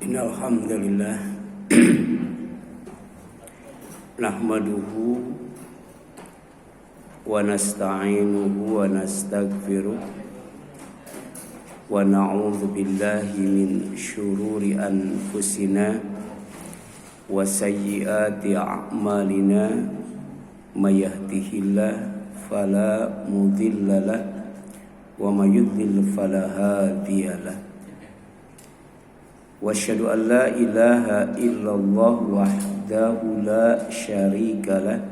Innal hamdalillah nahmaduhu wa nasta'inuhu wa nastaghfiruh wa na'udzu billahi min syururi anfusina wa sayyiati a'malina may yahdihillahu fala mudhillalah wa may yudlil fala hadiyalah. Wa asyhadu an la ilaha illallah wahdahu la syarikalah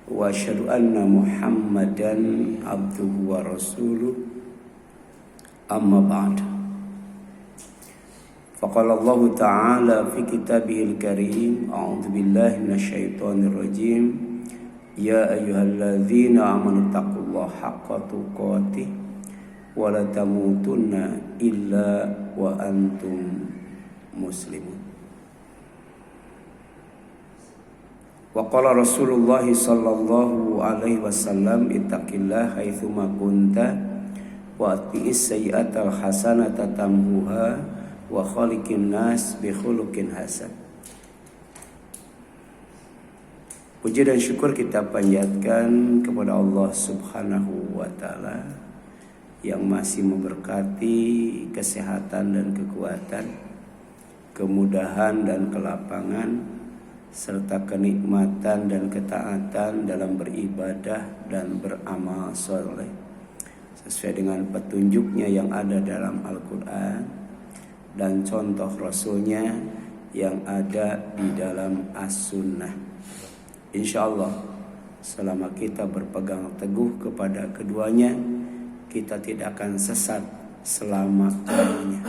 wa asyhadu anna Muhammadan abduhu wa rasuluh. Amma ba'd. Faqala Allah ta'ala fi kitabihil karim, a'udzu billahi minasyaitonir rajim. Ya ayyuhalladzina amanu taqullaha haqqa tuqatih wa la tamutunna illa wa antum muslimun. Wa qala Rasulullah sallallahu alaihi wasallam ittaqillaha haitsuma kunta wa atbi'is sayyi'atal hasanata tamhuha wa khaliqin nas bi khuluqin hasan. Puji dan syukur kita panjatkan kepada Allah Subhanahu wa taala yang masih memberkati kesehatan dan kekuatan, kemudahan dan kelapangan, serta kenikmatan dan ketaatan dalam beribadah dan beramal soleh sesuai dengan petunjuknya yang ada dalam Al-Quran dan contoh Rasulnya yang ada di dalam As-Sunnah. InsyaAllah selama kita berpegang teguh kepada keduanya, kita tidak akan sesat selama-lamanya.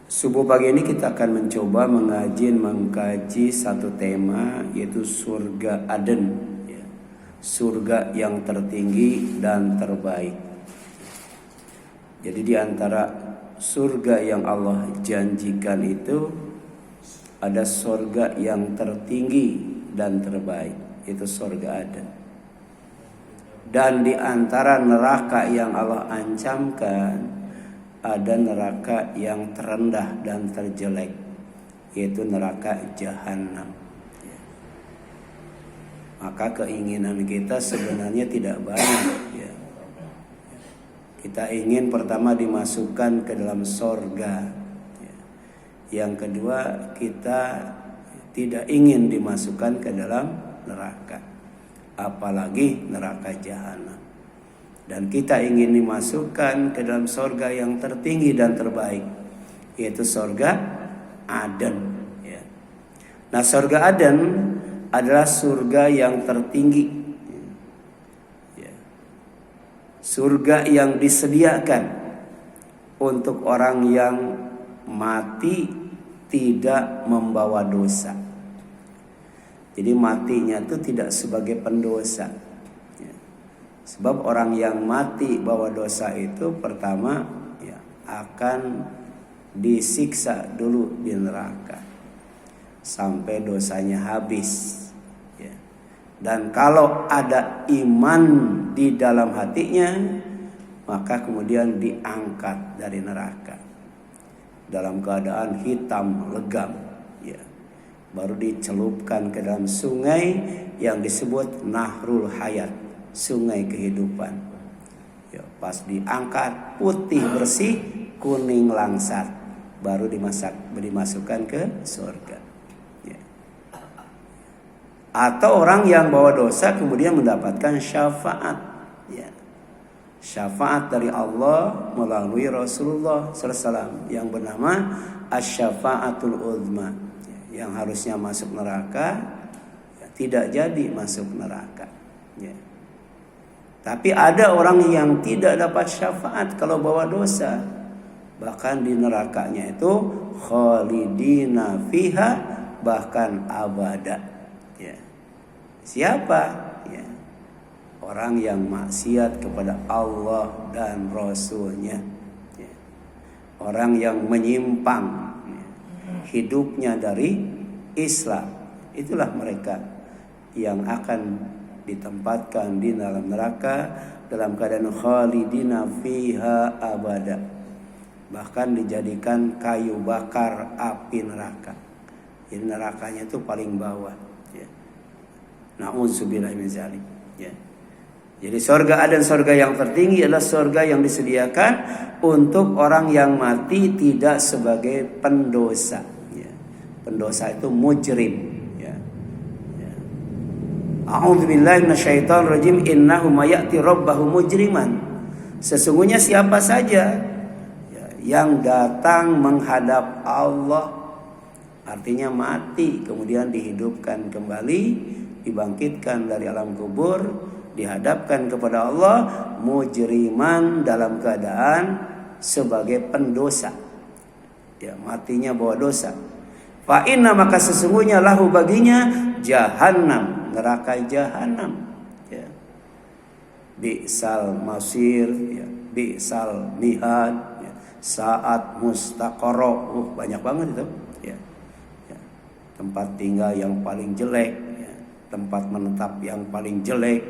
Subuh pagi ini kita akan mencoba mengkaji satu tema, yaitu surga Aden, surga yang tertinggi dan terbaik. Jadi di antara surga yang Allah janjikan itu ada surga yang tertinggi dan terbaik, yaitu surga Aden. Dan di antara neraka yang Allah ancamkan ada neraka yang terendah dan terjelek, yaitu neraka Jahannam. Maka keinginan kita sebenarnya tidak banyak, ya. Kita ingin pertama dimasukkan ke dalam surga, ya. Yang kedua kita tidak ingin dimasukkan ke dalam neraka, apalagi neraka Jahannam. Dan kita ingin dimasukkan ke dalam surga yang tertinggi dan terbaik, yaitu surga Aden, ya. Nah, surga Aden adalah surga yang tertinggi, ya. Surga yang disediakan untuk orang yang mati tidak membawa dosa. Jadi matinya itu tidak sebagai pendosa, ya. Sebab orang yang mati bawa dosa itu pertama, ya, akan disiksa dulu di neraka sampai dosanya habis, ya. Dan kalau ada iman di dalam hatinya, maka kemudian diangkat dari neraka dalam keadaan hitam legam, ya. Baru dicelupkan ke dalam sungai yang disebut Nahrul Hayat, sungai kehidupan, ya. Pas diangkat putih bersih, kuning langsat, baru dimasukkan ke surga, ya. Atau orang yang bawa dosa kemudian mendapatkan syafaat, ya. Syafaat dari Allah melalui Rasulullah SAW yang bernama Asy-Syafa'atul Uzma, yang harusnya masuk neraka, ya, tidak jadi masuk neraka, ya. Tapi ada orang yang tidak dapat syafaat kalau bawa dosa, bahkan di nerakanya itu khalidina fiha, bahkan abada, ya. Siapa? Ya, orang yang maksiat kepada Allah dan Rasulnya, ya. Orang yang menyimpang, hidupnya dari Islam, itulah mereka yang akan ditempatkan di dalam neraka dalam keadaan khalidina fiha abada, bahkan dijadikan kayu bakar api neraka. Jadi nerakanya itu paling bawah. Ya. Na'udzubillah min dzalik. Ya. Jadi surga dan surga yang tertinggi adalah surga yang disediakan untuk orang yang mati tidak sebagai pendosa. Ya. Pendosa itu mujrim. Ya. Ya. A'udzubillahi minasyaitonirrajim. Innahu mayati rabbahu mujriman. Sesungguhnya siapa saja yang datang menghadap Allah, artinya mati kemudian dihidupkan kembali, dibangkitkan dari alam kubur, dihadapkan kepada Allah, mujriman dalam keadaan sebagai pendosa, ya, matinya bawa dosa. Fa inna, maka sesungguhnya lahu baginya jahannam, neraka jahanam, ya. Bi'sal masir, ya, bi'sal mihad, saat mustaqarro, banyak banget itu, ya. Ya. Tempat tinggal yang paling jelek, ya. Tempat menetap yang paling jelek,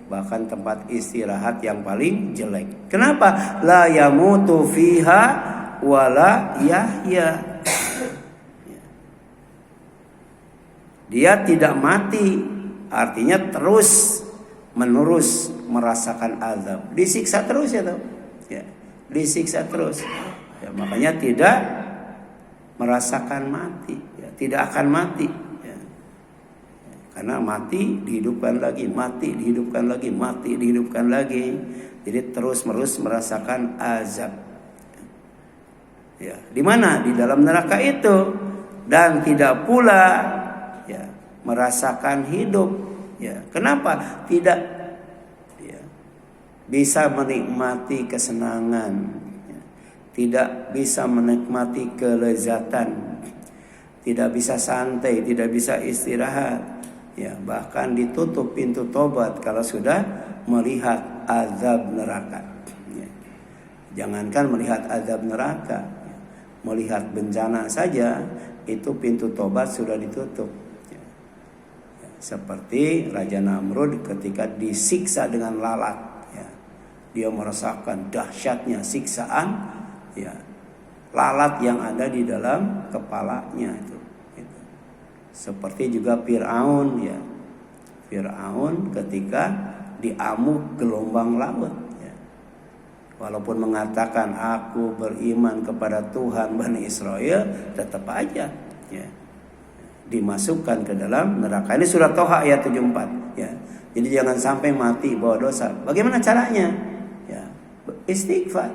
bahkan tempat istirahat yang paling jelek. Kenapa? La yamutu fiha wala yahya. Ya. Dia tidak mati, artinya terus menerus merasakan azab, disiksa terus ya tuh. Ya. Disiksa terus, ya, makanya tidak merasakan mati, ya, tidak akan mati, ya. Karena mati dihidupkan lagi, mati dihidupkan lagi, mati dihidupkan lagi, jadi terus menerus merasakan azab, ya. Di mana? Di dalam neraka itu, dan tidak pula, ya, merasakan hidup, ya. Kenapa? Tidak bisa menikmati kesenangan, tidak bisa menikmati kelezatan, tidak bisa santai, tidak bisa istirahat, ya, bahkan ditutup pintu tobat kalau sudah melihat azab neraka, ya. Jangankan melihat azab neraka, ya, melihat bencana saja itu pintu tobat sudah ditutup, ya. Ya, seperti Raja Namrud ketika disiksa dengan lalat. Dia merasakan dahsyatnya siksaan, ya, lalat yang ada di dalam kepalanya itu. Seperti juga Fir'aun, ya. Fir'aun ketika diamuk gelombang laut, ya. Walaupun mengatakan aku beriman kepada Tuhan Bani Israel, tetap aja, ya, dimasukkan ke dalam neraka. Ini surah Toha ayat 74, ya. Jadi jangan sampai mati bawa dosa. Bagaimana caranya? Istighfar,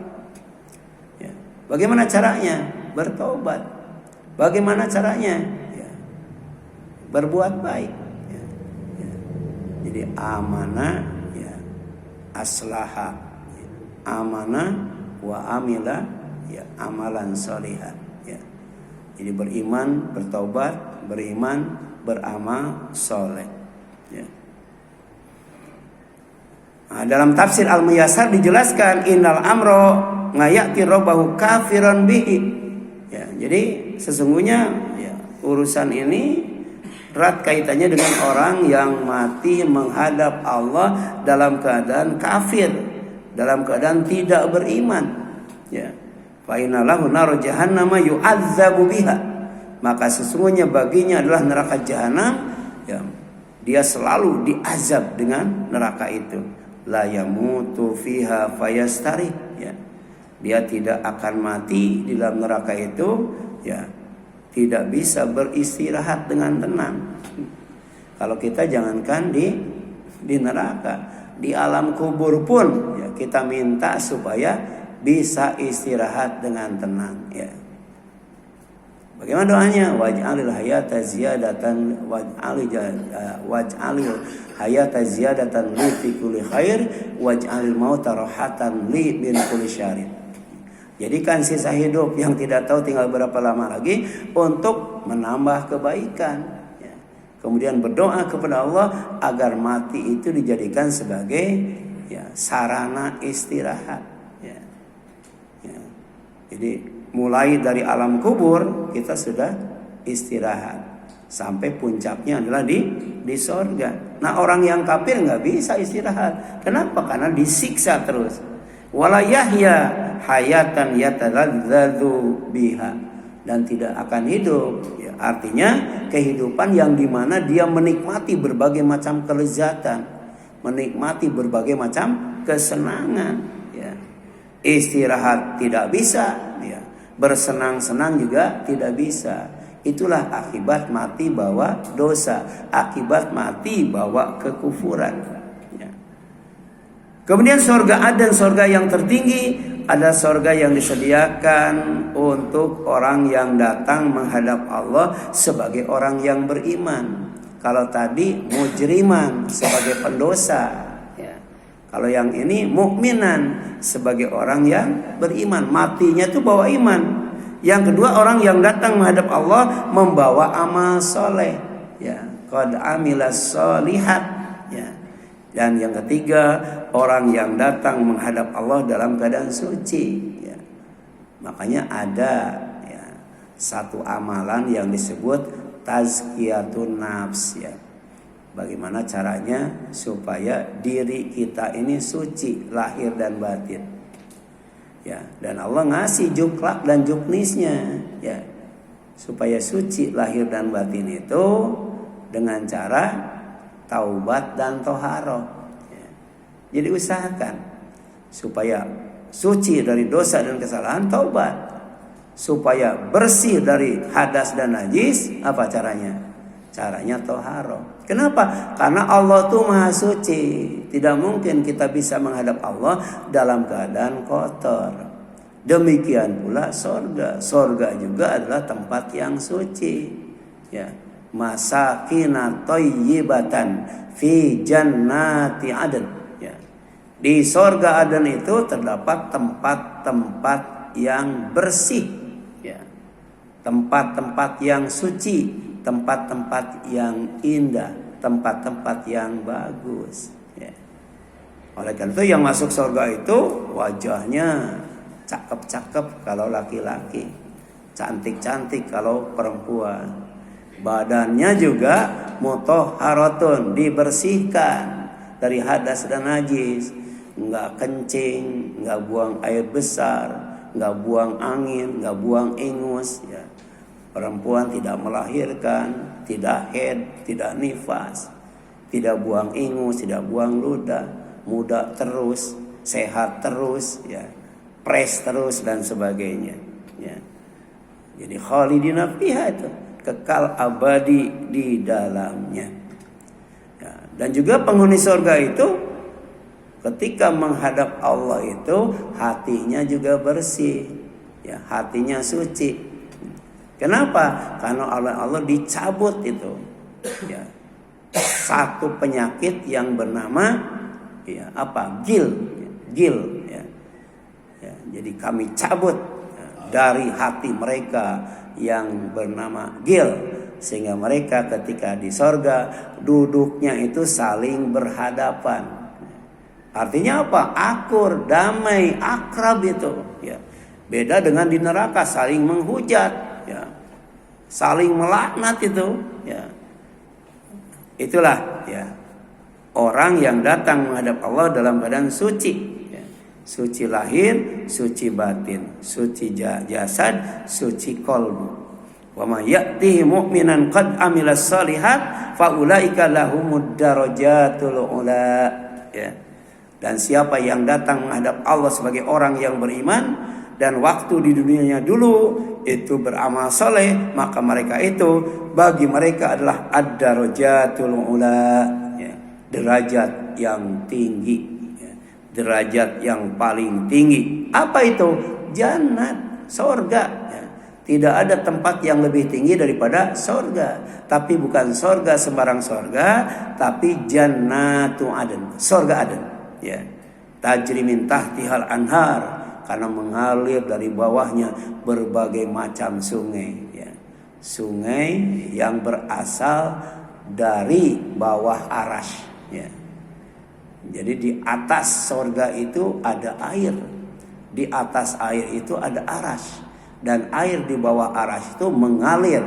ya. Bagaimana caranya? Bertobat. Bagaimana caranya? Ya. Berbuat baik, ya. Ya. Jadi amanah, ya, aslaha, ya. Amanah wa amila, ya, amalan sholihan, ya. Jadi beriman, bertobat, beriman, beramal soleh, ya. Nah, dalam tafsir Al-Muyassar dijelaskan innal amro ngayati rabbahu kafiran bihi. Ya, jadi sesungguhnya, ya, urusan ini erat kaitannya dengan orang yang mati menghadap Allah dalam keadaan kafir, dalam keadaan tidak beriman. Ya. Fa innalahu nar jahannam yu'adzabu biha. Maka sesungguhnya baginya adalah neraka jahanam, ya. Dia selalu diazab dengan neraka itu. La yamutu fiha fayastari, ya. Dia tidak akan mati di dalam neraka itu, ya. Tidak bisa beristirahat dengan tenang. Kalau kita jangankan di neraka, di alam kubur pun, ya, kita minta supaya bisa istirahat dengan tenang, ya. Bagaimana doanya? Waj'alil hayata ziyadatan waj'alil hayata ziyadatan li fi kulli khair waj'alil mauta rahatan li min kulli syarrin. Jadikan sisa hidup yang tidak tahu tinggal berapa lama lagi untuk menambah kebaikan, ya. Kemudian berdoa kepada Allah agar mati itu dijadikan sebagai, ya, sarana istirahat, ya. Ya. Jadi mulai dari alam kubur kita sudah istirahat sampai puncaknya adalah di sorga. Nah, orang yang kafir nggak bisa istirahat. Kenapa? Karena disiksa terus. Wala yahya, hayatan yataladzadzu biha, dan tidak akan hidup. Ya, artinya kehidupan yang dimana dia menikmati berbagai macam kelezatan, menikmati berbagai macam kesenangan. Ya. Istirahat tidak bisa, ya. Bersenang-senang juga tidak bisa. Itulah akibat mati bawa dosa, akibat mati bawa kekufuran. Ya. Kemudian surga Aden, surga yang tertinggi, ada surga yang disediakan untuk orang yang datang menghadap Allah sebagai orang yang beriman. Kalau tadi mujriman sebagai pendosa, ya. Kalau yang ini mukminan sebagai orang yang beriman, matinya itu bawa iman. Yang kedua, orang yang datang menghadap Allah membawa amal soleh, ya, qad amilas solihat, ya. Dan yang ketiga, orang yang datang menghadap Allah dalam keadaan suci, ya. Makanya ada, ya, satu amalan yang disebut tazkiyatun nafs, ya. Bagaimana caranya supaya diri kita ini suci lahir dan batin. Ya, dan Allah ngasih juklak dan juknisnya, ya, supaya suci lahir dan batin itu dengan cara taubat dan toharoh. Ya. Jadi usahakan supaya suci dari dosa dan kesalahan, taubat. Supaya bersih dari hadas dan najis, apa caranya? Caranya toharoh. Kenapa? Karena Allah tuh maha suci. Tidak mungkin kita bisa menghadap Allah dalam keadaan kotor. Demikian pula sorga. Sorga juga adalah tempat yang suci. Ya. Masakina thayyibatan fi jannati Aden. Ya. Di sorga Aden itu terdapat tempat-tempat yang bersih. Ya. Tempat-tempat yang suci, tempat-tempat yang indah, tempat-tempat yang bagus. Ya. Oleh karena itu yang masuk surga itu wajahnya cakep-cakep kalau laki-laki, cantik-cantik kalau perempuan. Badannya juga mutahharatun, dibersihkan dari hadas dan najis. Enggak kencing, enggak buang air besar, enggak buang angin, enggak buang ingus, ya. Perempuan tidak melahirkan, tidak haid, tidak nifas, tidak buang ingus, tidak buang ludah, muda terus, sehat terus, ya, pres terus dan sebagainya. Ya. Jadi khalidina fiha itu kekal abadi di dalamnya. Ya. Dan juga penghuni surga itu ketika menghadap Allah itu hatinya juga bersih, ya, hatinya suci. Kenapa? Karena Allah dicabut itu, ya, satu penyakit yang bernama, ya, apa? Gil, ya. Ya, jadi kami cabut, ya, dari hati mereka yang bernama gil, sehingga mereka ketika di sorga duduknya itu saling berhadapan. Artinya apa? Akur, damai, akrab itu. Ya. Beda dengan di neraka saling menghujat, ya, saling melaknat itu. Ya. Itulah, ya, orang yang datang menghadap Allah dalam keadaan suci. Ya. Suci lahir, suci batin, suci jasad, suci qalbu. Wa may ya'tihi mu'minan qad amilas shalihat fa ulaika lahumud darajatul ula. Ya. Dan siapa yang datang menghadap Allah sebagai orang yang beriman dan waktu di dunianya dulu itu beramal soleh, maka mereka itu bagi mereka adalah ad-darajatul ula, ya, derajat yang tinggi, ya, derajat yang paling tinggi. Apa itu? Jannat, surga. Ya. Tidak ada tempat yang lebih tinggi daripada surga. Tapi bukan surga sembarang surga, tapi Jannatu Aden, surga Aden. Ya, tajri min tahtihal anhar, karena mengalir dari bawahnya berbagai macam sungai, ya. Sungai yang berasal dari bawah arasy, ya. Jadi di atas surga itu ada air, di atas air itu ada arasy, dan air di bawah arasy itu mengalir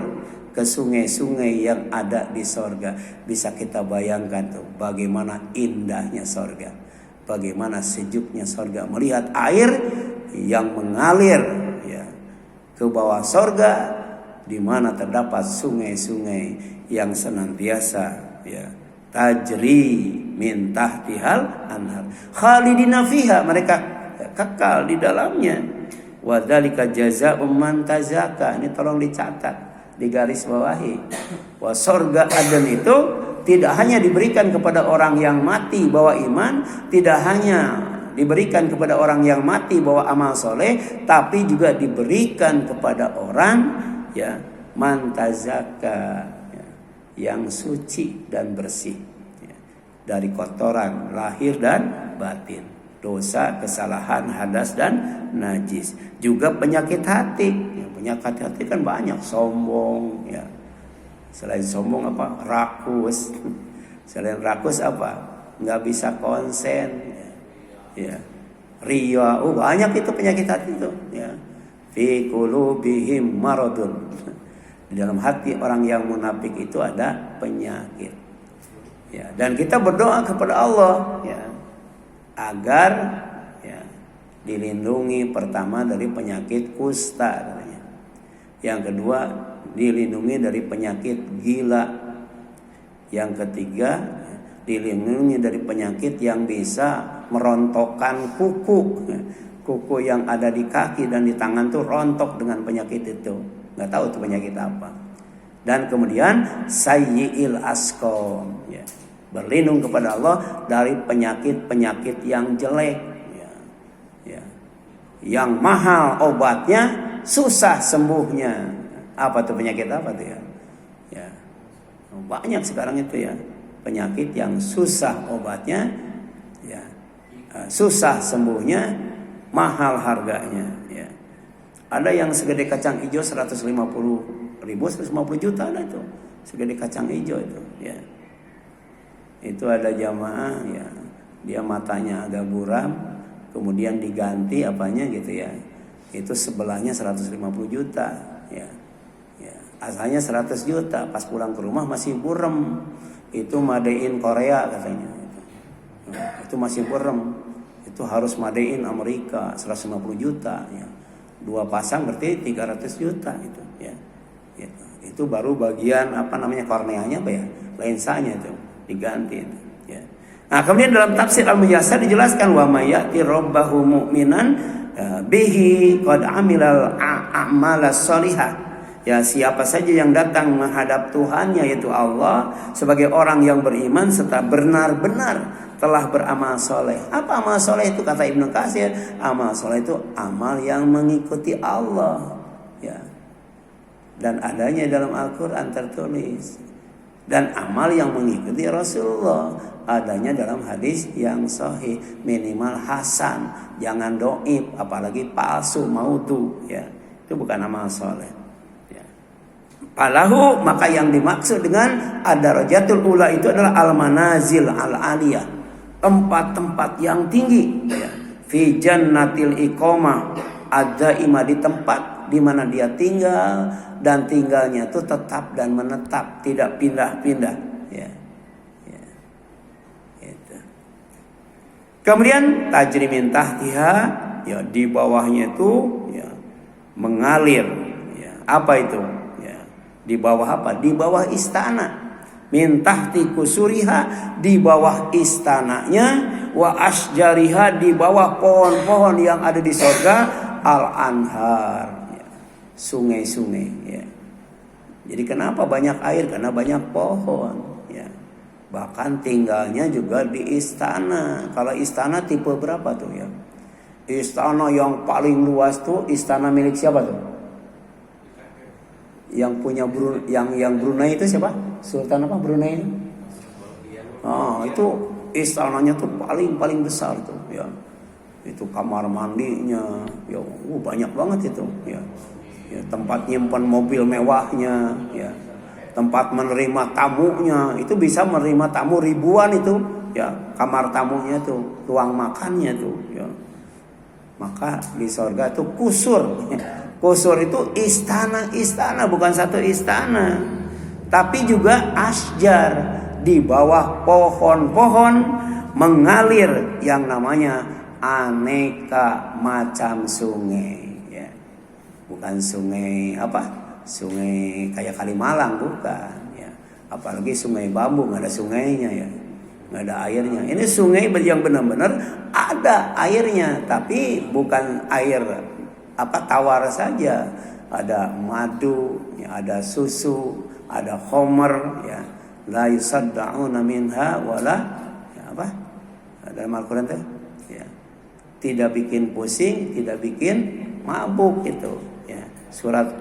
ke sungai-sungai yang ada di surga. Bisa kita bayangkan tuh bagaimana indahnya surga. bagaimana sejuknya sorga melihat air yang mengalir ya ke bawah sorga, di mana terdapat sungai-sungai yang senantiasa ya tajri min tahtihal anhar khalidina fiha, mereka kekal di dalamnya. Wa dzalika jazaa'u man tazakka, ini tolong dicatat, digaris bawahi. Wa sorga Aden itu tidak hanya diberikan kepada orang yang mati bawa iman, tidak hanya diberikan kepada orang yang mati bawa amal soleh, tapi juga diberikan kepada orang ya mantazaka ya, yang suci dan bersih ya, dari kotoran lahir dan batin, dosa, kesalahan, hadas dan najis. Juga penyakit hati ya, penyakit hati kan banyak, sombong ya. Selain sombong apa? Rakus. Selain rakus apa? Nggak bisa konsen. Ya. Riya. Banyak itu penyakit hati itu. Ya. Fi qulubihim maradun. Di dalam hati orang yang munafik itu ada penyakit. Ya. Dan kita berdoa kepada Allah. Ya. Agar ya, dilindungi pertama dari penyakit kusta. Yang kedua, dilindungi dari penyakit gila. Yang ketiga, dilindungi dari penyakit yang bisa merontokkan kuku. Kuku yang ada di kaki dan di tangan tuh rontok dengan penyakit itu. Nggak tahu itu penyakit apa. Dan kemudian sayyi'il asqam ya. Berlindung kepada Allah dari penyakit-penyakit yang jelek ya. Ya. Yang mahal obatnya, susah sembuhnya. Apa tuh penyakit apa tuh ya? Ya. Banyak sekarang itu ya. Penyakit yang susah obatnya ya. Susah sembuhnya, mahal harganya ya. Ada yang segede kacang hijau 150.000, 150 juta ada itu. Segede kacang hijau itu ya. Itu ada jamaah ya. Dia matanya agak buram, kemudian diganti apanya gitu ya. Itu sebelahnya 150 juta ya. Ya, asalnya 100 juta, pas pulang ke rumah masih burem. Itu made in Korea katanya. Itu masih burem. Itu harus made in Amerika 150 juta ya. 2 pasang berarti 300 juta itu ya. Gitu. Itu baru bagian apa namanya korneanya apa ya? Lensanya itu diganti itu, ya. Nah, kemudian dalam tafsir Al-Muyassar dijelaskan wa may ya'ti rabbahu mu'minan bihi qad amilal a'malas shalihah. Ya, siapa saja yang datang menghadap Tuhannya yaitu Allah sebagai orang yang beriman serta benar-benar telah beramal soleh. Apa amal soleh itu? Kata Ibnu Katsir, amal soleh itu amal yang mengikuti Allah ya. Dan adanya dalam Al-Quran tertulis. Dan amal yang mengikuti Rasulullah adanya dalam hadis yang sahih, minimal hasan, jangan doib, apalagi palsu, maudhu ya. Itu bukan amal soleh ya. Falahu, maka yang dimaksud dengan ad-darajatul ula itu adalah al-manazil al-aliyah, tempat-tempat yang tinggi ya. Fi jannatil iqamah, ad-daimah, di tempat di mana dia tinggal, dan tinggalnya itu tetap dan menetap, tidak pindah-pindah ya. Ya. Gitu. Kemudian tajri min tahtiha ya, di bawahnya itu ya mengalir ya. Apa itu ya? Di bawah apa? Di bawah istana. Min tahti kusuriha, di bawah istananya, wa asjariha, di bawah pohon-pohon yang ada di surga, al-anhar, sungai-sungai ya. Jadi kenapa banyak air? Karena banyak pohon ya. Bahkan tinggalnya juga di istana. Kalau istana tipe berapa tuh ya? Istana yang paling luas tuh istana milik siapa tuh? Yang punya yang Brunei itu siapa? Sultan apa Brunei? Oh, itu istananya tuh paling besar tuh ya. Itu kamar mandinya ya, banyak banget itu ya. Ya, tempat nyimpan mobil mewahnya ya, tempat menerima tamunya, itu bisa menerima tamu ribuan itu ya, kamar tamunya tuh, ruang makannya tuh ya. Maka di surga itu kusur. Kusur itu istana bukan satu istana, tapi juga asjar, di bawah pohon-pohon mengalir yang namanya aneka macam sungai, ya. Bukan sungai apa? Sungai kayak Kalimalang, bukan, ya. Apalagi sungai bambu, nggak ada sungainya, ya, nggak ada airnya. Ini sungai yang benar-benar ada airnya, tapi bukan air apa tawar saja. Ada madu, ya, ada susu, ada khamr, ya. La yusaddauna minha wala, ya, apa? Dalam Al-Qur'an tuh, ya. Tidak bikin pusing, tidak bikin mabuk itu, ya. Surat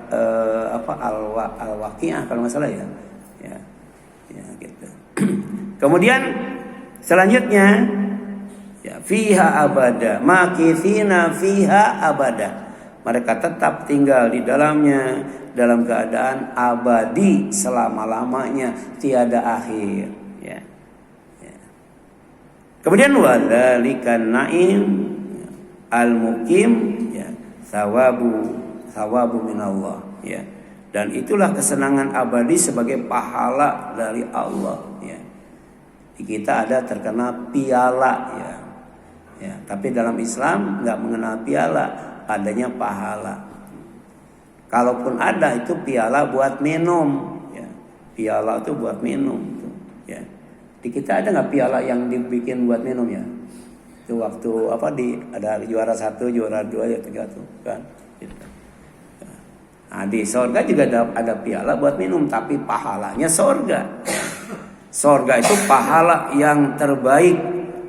apa Al-Waqiah kalau nggak salah, ya. Ya. Ya gitu. Kemudian selanjutnya, ya, fiha abada, makithina fiha abada. Mereka tetap tinggal di dalamnya dalam keadaan abadi selama-lamanya, tiada akhir, ya. Ya. Kemudian wadzalikan naim al-muqim, ya, thawabu minallah, ya. Dan itulah kesenangan abadi sebagai pahala dari Allah, ya. Di kita ada terkena piala, ya. Ya, tapi dalam Islam nggak mengenal piala, adanya pahala. Kalaupun ada itu piala buat minum, ya. Piala itu buat minum, ya. Di kita ada nggak piala yang dibikin buat minum, ya? Itu waktu apa ada juara 1, juara 2, ya 3 tuh, kan? Gitu. Nah, di sorga juga ada piala buat minum, tapi pahalanya sorga. Sorga itu pahala yang terbaik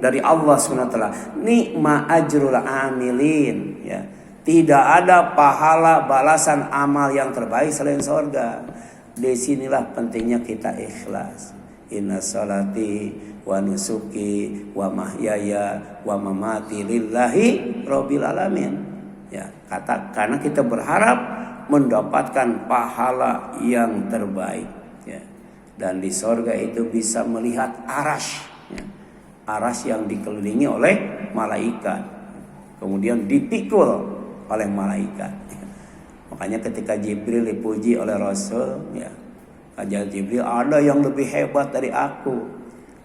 dari Allah SWT. Nikma ajrul amilin, ya. Tidak ada pahala balasan amal yang terbaik selain sorga. Disinilah pentingnya kita ikhlas. Inna salati wa nusuki wa mahyaya wa mamati lillahi rabbil alamin. Ya, karena kita berharap mendapatkan pahala yang terbaik, ya. Dan di sorga itu bisa melihat arasy, ya. Arasy yang dikelilingi oleh malaikat, kemudian dipikul oleh malaikat, ya. Makanya ketika Jibril dipuji oleh Rasul, ya, kata Jibril, ada yang lebih hebat dari aku,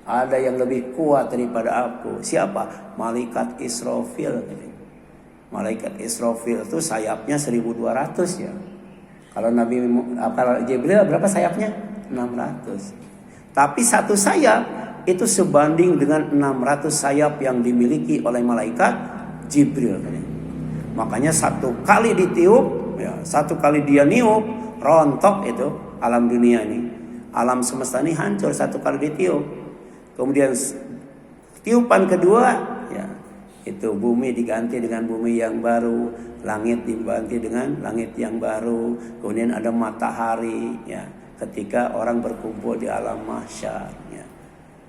ada yang lebih kuat daripada aku. Siapa? Malaikat Israfil. Malaikat Israfil itu sayapnya 1200, ya. Kalau Jibril berapa sayapnya? 600. Tapi satu sayap itu sebanding dengan 600 sayap yang dimiliki oleh malaikat Jibril. Makanya satu kali ditiup, ya, satu kali dia niup, rontok itu alam dunia ini, alam semesta ini hancur satu kali ditiup. Kemudian tiupan kedua, ya, itu bumi diganti dengan bumi yang baru, langit diganti dengan langit yang baru. Kemudian ada matahari, ya, ketika orang berkumpul di alam mahsyar, ya.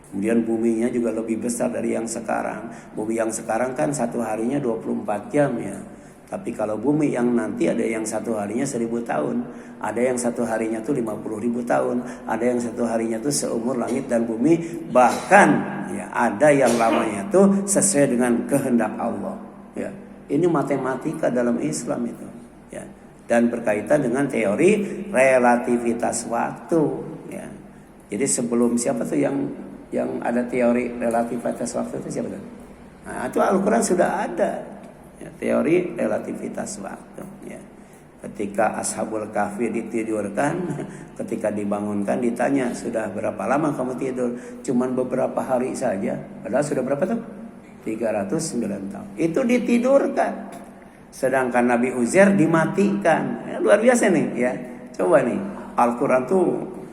Kemudian buminya juga lebih besar dari yang sekarang. Bumi yang sekarang kan satu harinya 24 jam, ya. Tapi kalau bumi yang nanti ada yang satu harinya 1000 tahun, ada yang satu harinya tuh 50.000 tahun, ada yang satu harinya tuh seumur langit dan bumi, bahkan, ya, ada yang lamanya tuh sesuai dengan kehendak Allah, ya. Ini matematika dalam Islam itu, ya. Dan berkaitan dengan teori relativitas waktu, ya. Jadi sebelum siapa tuh yang ada teori relativitas waktu itu siapa tuh? Nah, itu Al-Quran sudah ada, ya, teori relativitas waktu, ya. Ketika Ashabul Kahfi ditidurkan, ketika dibangunkan ditanya, sudah berapa lama kamu tidur? Cuman beberapa hari saja. Padahal sudah berapa tuh? 309 tahun. Itu ditidurkan. Sedangkan Nabi Uzair dimatikan. Ya, luar biasa nih, ya. Coba nih, Al-Quran tuh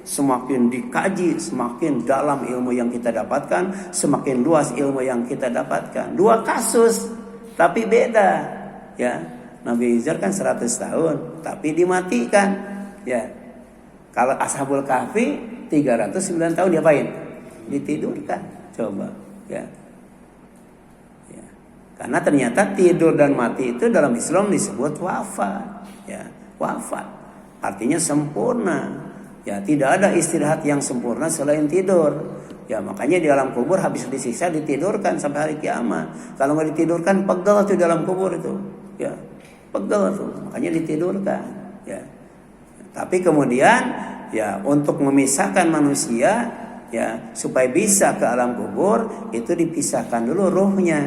semakin dikaji, semakin dalam ilmu yang kita dapatkan, semakin luas ilmu yang kita dapatkan. Dua kasus, tapi beda, ya. Nabi Uzair kan 100 tahun, tapi dimatikan, ya. Kalau Ashabul Kahfi 309 tahun diapain? Ditidurkan. Coba, ya. Ya. Karena ternyata tidur dan mati itu dalam Islam disebut wafat, ya. Wafat artinya sempurna. Ya, tidak ada istirahat yang sempurna selain tidur. Ya, makanya di alam kubur habis disiksa ditidurkan sampai hari kiamat. Kalau nggak ditidurkan pegel tuh dalam kubur itu. Ya, pegel tuh. Makanya ditidurkan. Ya. Tapi kemudian, ya, untuk memisahkan manusia, ya, supaya bisa ke alam kubur itu dipisahkan dulu ruhnya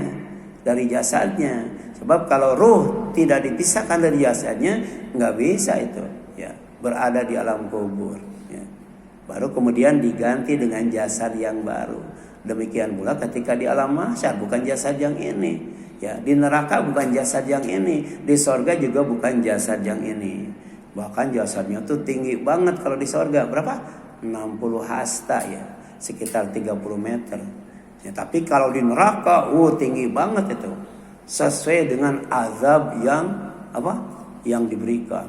dari jasadnya. Sebab kalau ruh tidak dipisahkan dari jasadnya, nggak bisa itu ya berada di alam kubur. Ya. Baru kemudian diganti dengan jasad yang baru. Demikian pula ketika di alam mahsyar bukan jasad yang ini. Ya, di neraka bukan jasad yang ini, di sorga juga bukan jasad yang ini. Bahkan jasadnya tuh tinggi banget kalau di sorga. Berapa? 60 hasta ya, sekitar 30 meter. Ya, tapi kalau di neraka, tinggi banget itu. Sesuai dengan azab yang apa? Yang diberikan.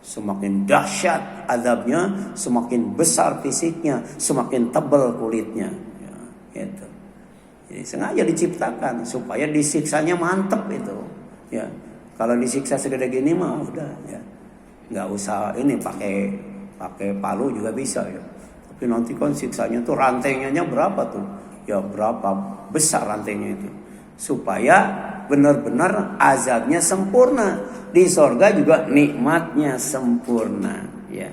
Semakin dahsyat azabnya, semakin besar fisiknya, semakin tebal kulitnya. Ya, gitu. Jadi sengaja diciptakan supaya disiksanya mantep itu. Ya, kalau disiksa segede gini mah udah ya, nggak usah ini pakai palu juga bisa ya. Tapi nanti kan siksanya tuh rantainya berapa tuh? Ya berapa besar rantainya itu? Supaya benar-benar azabnya sempurna. Di sorga juga nikmatnya sempurna. Ya.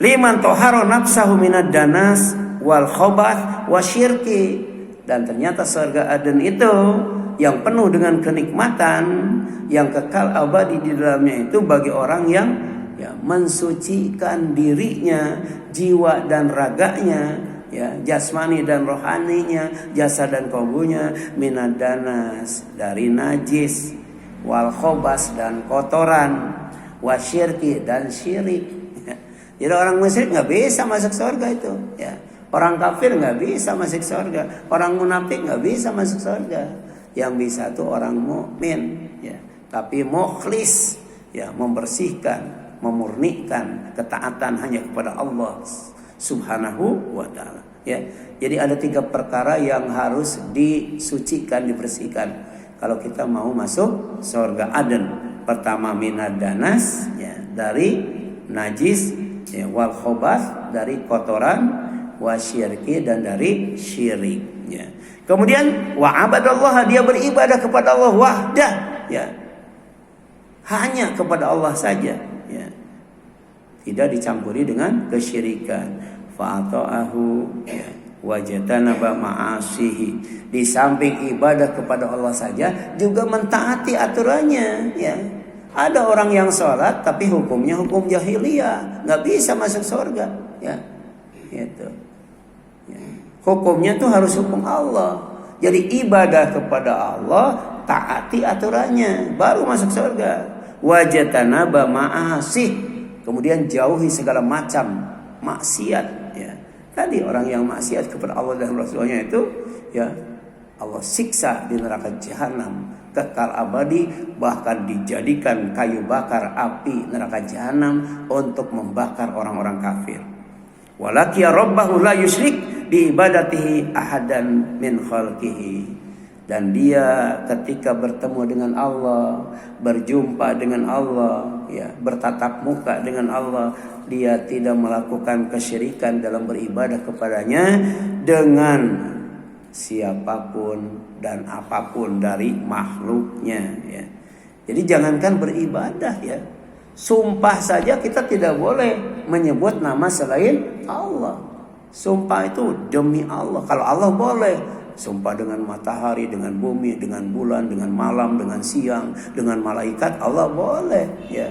Liman toharo nafsahu minad danas wal khobath wasyirki. Dan ternyata surga Aden itu yang penuh dengan kenikmatan, yang kekal abadi di dalamnya itu bagi orang yang ya, mensucikan dirinya, jiwa dan raganya, ya, jasmani dan rohaninya, jasad dan kalbunya, minad danas dari najis, wal khobas dan kotoran, wasyirki dan syirik. Ya. Jadi orang musyrik nggak bisa masuk surga itu. Ya. Orang kafir nggak bisa masuk surga, orang munafik nggak bisa masuk surga. Yang bisa tuh orang mukmin, ya. Tapi mukhlis, ya, membersihkan, memurnikan ketaatan hanya kepada Allah Subhanahu wa taala. Ya. Jadi ada 3 perkara yang harus disucikan, dibersihkan kalau kita mau masuk surga Aden. Pertama minad danas, ya, dari najis, ya, wal khobath dari kotoran, wasyirki dan dari syirik, ya. Kemudian wa abadallah, dia beribadah kepada Allah wahdah, ya. Hanya kepada Allah saja, ya. Tidak dicampuri dengan kesyirikan. Fa'ata'ahu, ya, wajatanaba ma'asihi. Di samping ibadah kepada Allah saja juga mentaati aturannya, ya. Ada orang yang sholat tapi hukumnya hukum jahiliyah, nggak bisa masuk surga, ya. Gitu. Ya. Hukumnya tuh harus hukum Allah. Jadi ibadah kepada Allah, taati aturannya, baru masuk surga. Wajatanaba ma'asih, kemudian jauhi segala macam maksiat. Ya. Tadi orang yang maksiat kepada Allah dan Rasulnya itu, ya, Allah siksa di neraka jahanam, kekal abadi, bahkan dijadikan kayu bakar api neraka jahanam untuk membakar orang-orang kafir. Walakiya rabbahu la yusyrik bi ibadatihi ahadan min khalqihi. Dan dia ketika bertemu dengan Allah, berjumpa dengan Allah, ya, bertatap muka dengan Allah, dia tidak melakukan kesyirikan dalam beribadah kepadanya dengan siapapun dan apapun dari makhluknya, ya. Jadi jangankan beribadah, ya, sumpah saja kita tidak boleh menyebut nama selain Allah. Sumpah itu demi Allah. Kalau Allah boleh sumpah dengan matahari, dengan bumi, dengan bulan, dengan malam, dengan siang, dengan malaikat, Allah boleh, ya.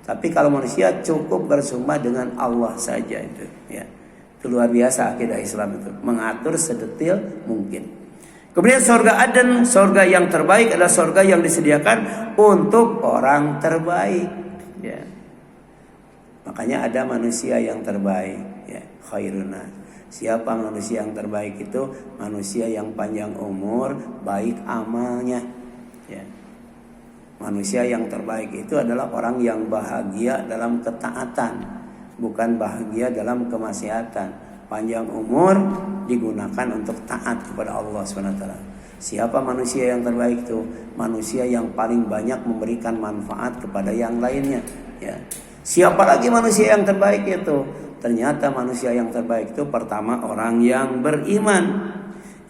Tapi kalau manusia cukup bersumpah dengan Allah saja itu, ya. Itu luar biasa akidah Islam itu, mengatur sedetil mungkin. Kemudian surga Aden, surga yang terbaik adalah surga yang disediakan untuk orang terbaik, ya. Makanya ada manusia yang terbaik, ya, khairuna. Siapa manusia yang terbaik itu? Manusia yang panjang umur, baik amalnya, ya. Manusia yang terbaik itu adalah orang yang bahagia dalam ketaatan, bukan bahagia dalam kemaksiatan. Panjang umur digunakan untuk taat kepada Allah SWT. Siapa manusia yang terbaik itu? Manusia yang paling banyak memberikan manfaat kepada yang lainnya, ya. Siapa lagi manusia yang terbaik itu? Ternyata manusia yang terbaik itu pertama orang yang beriman,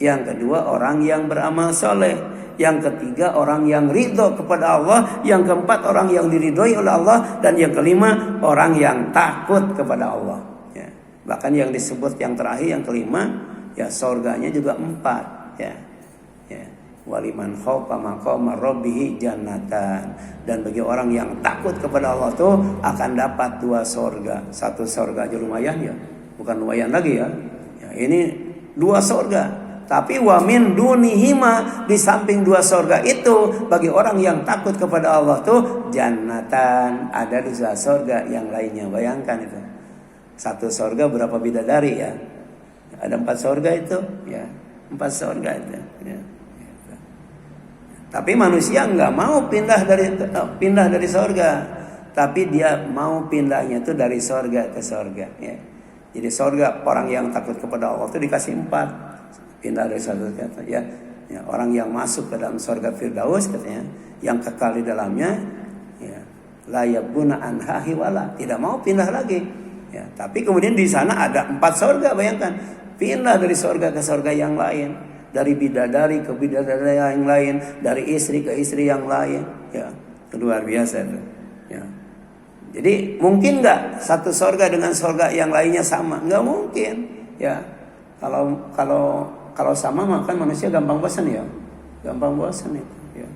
yang kedua orang yang beramal soleh, yang ketiga orang yang ridho kepada Allah, yang keempat orang yang diridhoi oleh Allah, dan yang kelima orang yang takut kepada Allah, ya. Bahkan yang disebut yang terakhir, yang kelima, ya surganya juga 4, ya. Ya. Waliman khaufa maqama rabbih jannatan. Dan bagi orang yang takut kepada Allah tuh akan dapat 2 surga. 1 surga aja lumayan ya. Bukan lumayan lagi ya. Ya ini 2 surga. Tapi wa min dunihima, di samping 2 surga itu bagi orang yang takut kepada Allah tuh jannatan, ada 2 surga yang lainnya. Bayangkan itu. 1 surga berapa bidadari ya? Ada 4 surga itu, ya. 4 surga itu. Ya. Tapi manusia nggak mau pindah dari surga, tapi dia mau pindahnya itu dari surga ke surga. Ya. Jadi surga orang yang takut kepada Allah itu dikasih 4. Pindah dari surga ya. Ya, orang yang masuk ke dalam surga Firdaus katanya, yang kekal di dalamnya, ya, la yabuna anha hiwala, tidak mau pindah lagi. Ya, tapi kemudian di sana ada 4 surga, bayangkan, pindah dari surga ke surga yang lain, dari bidadari ke bidadari yang lain, dari istri ke istri yang lain, ya, luar biasa itu. Ya. Jadi mungkin nggak satu surga dengan surga yang lainnya sama? Nggak mungkin, ya. Kalau sama maka manusia gampang bosan ya. Gampang bosan itu ya.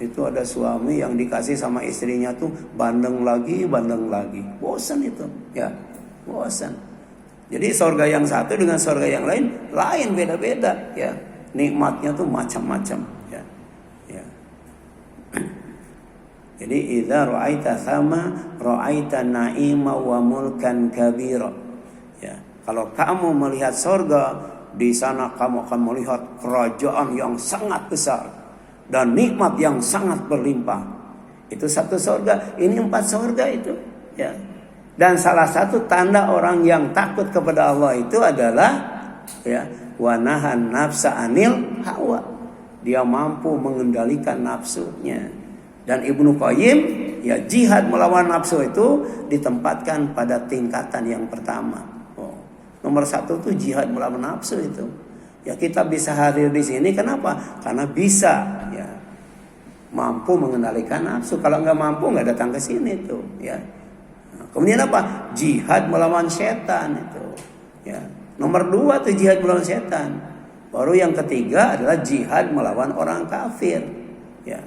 Itu ada suami yang dikasih sama istrinya tuh bandeng lagi. Bosan itu ya. Bosan. Jadi surga yang satu dengan surga yang lain beda-beda ya. Nikmatnya tuh macam-macam ya. Ya. Jadi idza ra'aita sama ra'aita na'ima wa mulkan kabira. Ya. Kalau kamu melihat surga, di sana kamu akan melihat kerajaan yang sangat besar dan nikmat yang sangat berlimpah. Itu 1 surga, ini 4 surga itu, ya. Dan salah satu tanda orang yang takut kepada Allah itu adalah ya, wa nahan nafsa anil hawa. Dia mampu mengendalikan nafsunya. Dan Ibnu Qayyim, ya, jihad melawan nafsu itu ditempatkan pada tingkatan yang pertama. Nomor 1 tuh jihad melawan nafsu itu. Ya kita bisa hadir di sini kenapa? Karena bisa ya mampu mengendalikan nafsu. Kalau nggak mampu nggak datang ke sini tuh ya. Nah, kemudian apa? Jihad melawan setan itu. Ya. Nomor 2 tuh jihad melawan setan. Baru yang ketiga adalah jihad melawan orang kafir. Ya.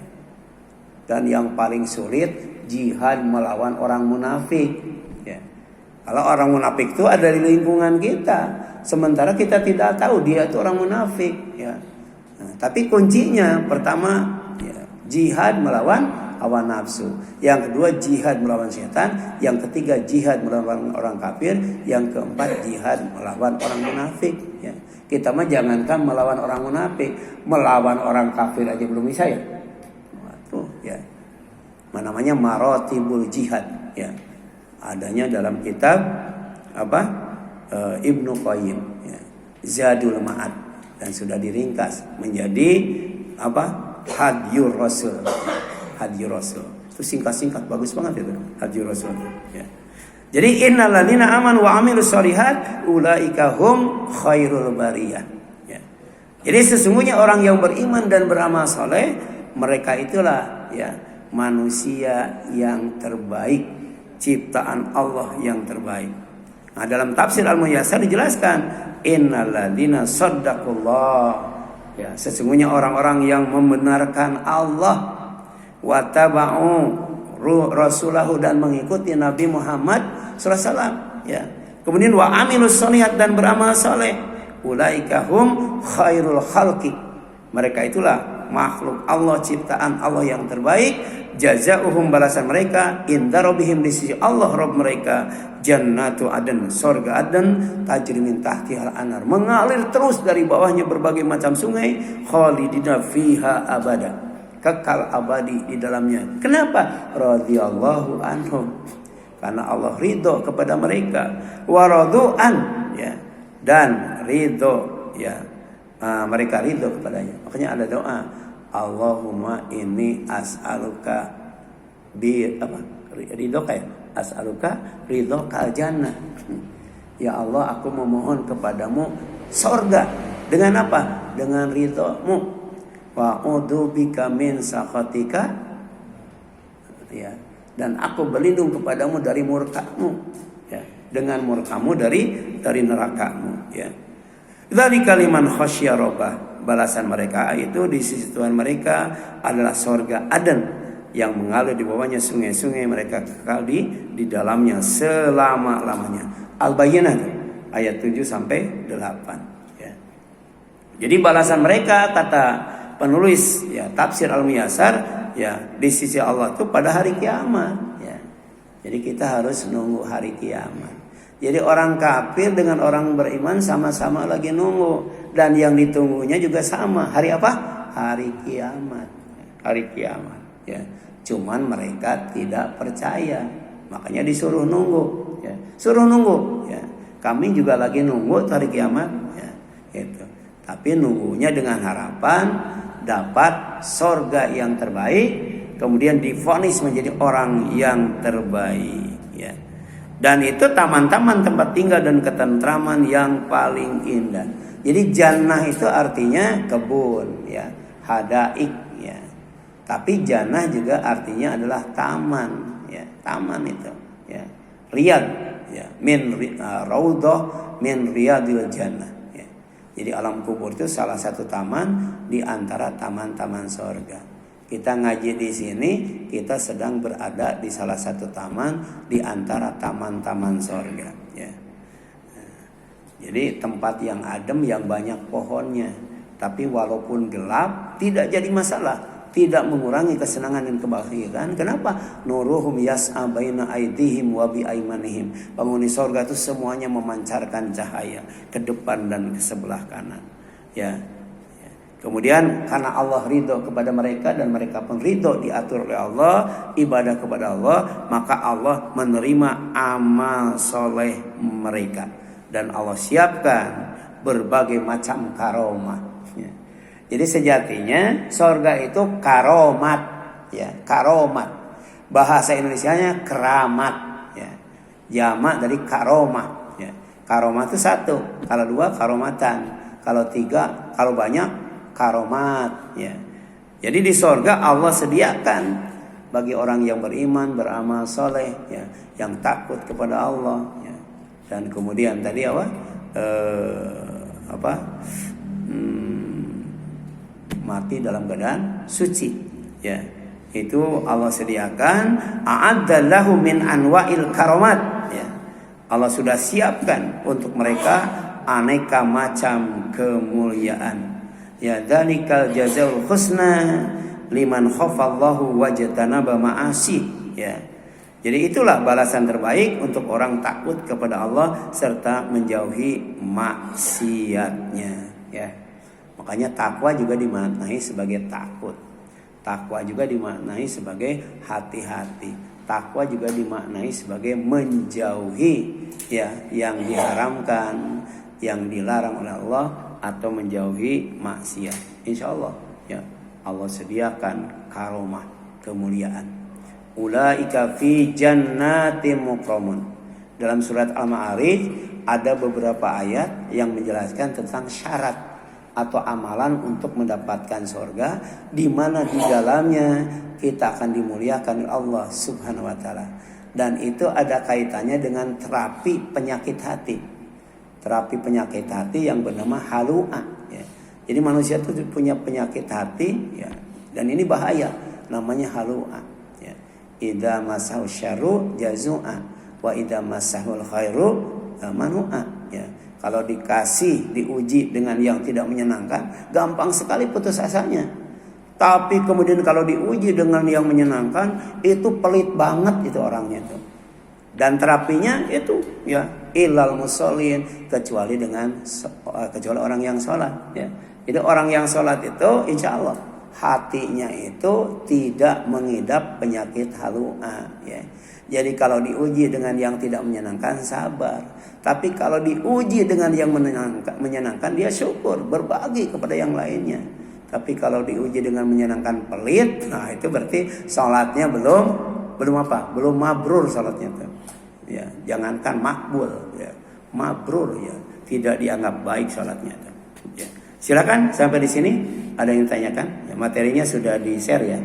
Dan yang paling sulit jihad melawan orang munafik. Kalau orang munafik itu ada di lingkungan kita, sementara kita tidak tahu dia itu orang munafik, ya. Nah, tapi kuncinya pertama, ya, jihad melawan hawa nafsu. Yang kedua jihad melawan setan. Yang ketiga jihad melawan orang kafir. Yang keempat jihad melawan orang munafik. Ya. Kita mah jangankan melawan orang munafik, melawan orang kafir aja belum bisa ya. Tuh, ya. Namanya maratibul jihad, ya. Adanya dalam kitab Ibnu Qayyim ya, Zadul Ma'ad, dan sudah diringkas menjadi Hadyur Rasul. Hadyur Rasul itu singkat-singkat bagus banget itu Hadyur Rasul ya. Jadi innal ladzina amanu wa amilus shalihat ulaika hum khairul bariyah ya. Jadi sesungguhnya orang yang beriman dan beramal saleh, mereka itulah ya manusia yang terbaik, ciptaan Allah yang terbaik. Nah, dalam tafsir Al-Muyassar dijelaskan innal ladzina shaddaqullah ya, sesungguhnya orang-orang yang membenarkan Allah wa taba'u rasulahu, dan mengikuti Nabi Muhammad SAW ya. Kemudian wa amilus sholihat, dan beramal saleh, ulaika hum khairul khalqi, mereka itulah makhluk Allah, ciptaan Allah yang terbaik. Jazaohum, balasan mereka, inda rabbihim, di sisi Allah Rabb mereka, jannatu adn, surga Aden, tajri min tahtihal anar, mengalir terus dari bawahnya berbagai macam sungai, khalidina fiha abada, kekal abadi di dalamnya. Kenapa? Radhiyallahu anhum, karena Allah ridho kepada mereka, wa radu'an ya, dan ridho ya, mereka ridho kepadanya. Makanya ada doa, Allahumma inni as'aluka ridhoka ya, as'aluka ridhoka jannah. Ya Allah, aku memohon kepadamu surga. Dengan apa? Dengan ridhomu. Wa a'udzubika min sakhatika ya, dan aku berlindung kepadamu dari murkamu ya. dengan murkamu dari nerakamu, ya. Dzalika liman khasyya rabbah. Balasan mereka itu di sisi Tuhan mereka adalah surga Aden yang mengalir di bawahnya sungai-sungai, mereka kekal di dalamnya selama-lamanya. Al-Bayyinah ayat 7 sampai 8, ya. Jadi balasan mereka, kata penulis ya tafsir Al-Muyassar, ya di sisi Allah itu pada hari kiamat, ya. Jadi kita harus nunggu hari kiamat. Jadi orang kafir dengan orang beriman sama-sama lagi nunggu, dan yang ditunggunya juga sama. Hari apa? Hari kiamat. Hari kiamat, ya. Cuman mereka tidak percaya, makanya disuruh nunggu, ya. Suruh nunggu, ya. Kami juga lagi nunggu hari kiamat, ya. Gitu. Tapi nunggunya dengan harapan dapat sorga yang terbaik, kemudian divonis menjadi orang yang terbaik, ya. Dan itu taman-taman tempat tinggal dan ketentraman yang paling indah. Jadi jannah itu artinya kebun, ya, hadaik, ya. Tapi jannah juga artinya adalah taman, ya, taman itu, ya. Riyad, ya, min raudhah min riyadil jannah, ya. Jadi alam kubur itu salah satu taman di antara taman-taman surga. Kita ngaji di sini, kita sedang berada di salah satu taman di antara taman-taman surga, ya. Jadi tempat yang adem, yang banyak pohonnya. Tapi walaupun gelap tidak jadi masalah, tidak mengurangi kesenangan dan kebahagiaan. Kenapa? Nuruhum yas'a baina aydihim wa bi aymanihim. Penghuni surga itu semuanya memancarkan cahaya ke depan dan ke sebelah kanan, ya. Kemudian karena Allah ridho kepada mereka dan mereka pun ridho diatur oleh Allah, ibadah kepada Allah, maka Allah menerima amal soleh mereka. Dan Allah siapkan berbagai macam karomah, ya. Jadi sejatinya surga itu karomat, ya, karomat. Bahasa Indonesianya keramat, ya. Jamak dari karomah, ya. Karomah itu satu, kalau dua karomatan, kalau tiga, kalau banyak karomat, ya. Jadi di surga Allah sediakan bagi orang yang beriman, beramal soleh, ya, yang takut kepada Allah, ya. Dan kemudian tadi mati dalam keadaan suci, ya. Itu Allah sediakan a'adda lahu min anwa'il karomat, ya. Allah sudah siapkan untuk mereka aneka macam kemuliaan. Ya, dzalikal jazaul husna liman khafallahu wajtanaba ma'asi, ya. Jadi itulah balasan terbaik untuk orang takut kepada Allah serta menjauhi maksiatnya, ya. Makanya takwa juga dimaknai sebagai takut. Takwa juga dimaknai sebagai hati-hati. Takwa juga dimaknai sebagai menjauhi, ya, yang diharamkan, yang dilarang oleh Allah, atau menjauhi maksiat. Insya Allah, ya, Allah sediakan karomah, kemuliaan. Ulaika fi jannatin mukramun. Dalam surat Al-Ma'arij ada beberapa ayat yang menjelaskan tentang syarat atau amalan untuk mendapatkan surga, di mana di dalamnya kita akan dimuliakan oleh Allah Subhanahu wa taala. Dan itu ada kaitannya dengan terapi penyakit hati. Terapi penyakit hati yang bernama halu'a, ya. Jadi manusia itu punya penyakit hati, ya, dan ini bahaya, namanya halu'a, ya. Idza masahu syarru jazu'a wa idza masahul khairu manu'a, ya. Kalau dikasih, diuji dengan yang tidak menyenangkan, gampang sekali putus asanya. Tapi kemudian kalau diuji dengan yang menyenangkan, itu pelit banget itu orangnya itu. Dan terapinya itu, ya, ilal musallin, kecuali orang yang sholat, ya. Jadi orang yang sholat itu insya Allah hatinya itu tidak mengidap penyakit halu'a, ya. Jadi kalau diuji dengan yang tidak menyenangkan, sabar. Tapi kalau diuji dengan yang menyenangkan, dia syukur, berbagi kepada yang lainnya. Tapi kalau diuji dengan menyenangkan, pelit, nah itu berarti sholatnya belum apa? Belum mabrur sholatnya itu. Ya, jangankan makbul, ya, mabrur, ya, tidak dianggap baik sholatnya. Ya. Silakan sampai di sini. Ada yang ditanyakan? Ya, materinya sudah di share, ya.